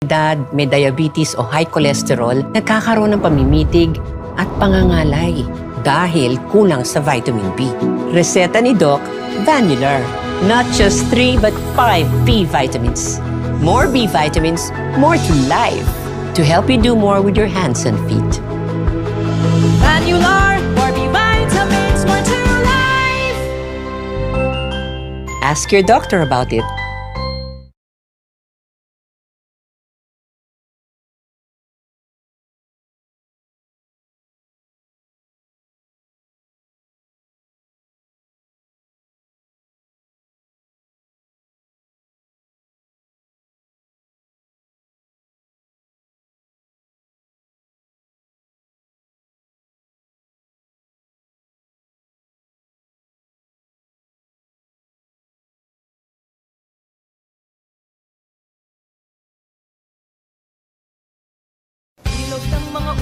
edad, may diabetes o high cholesterol, nagkakaroon ng pamimitig at pangangalay dahil kulang sa vitamin B. Reseta ni Doc, Vanular. Not just 3 but 5 B vitamins. More B vitamins, more to life. To help you do more with your hands and feet. Vanular, more B vitamins, more to life. Ask your doctor about it. Ilog ng mga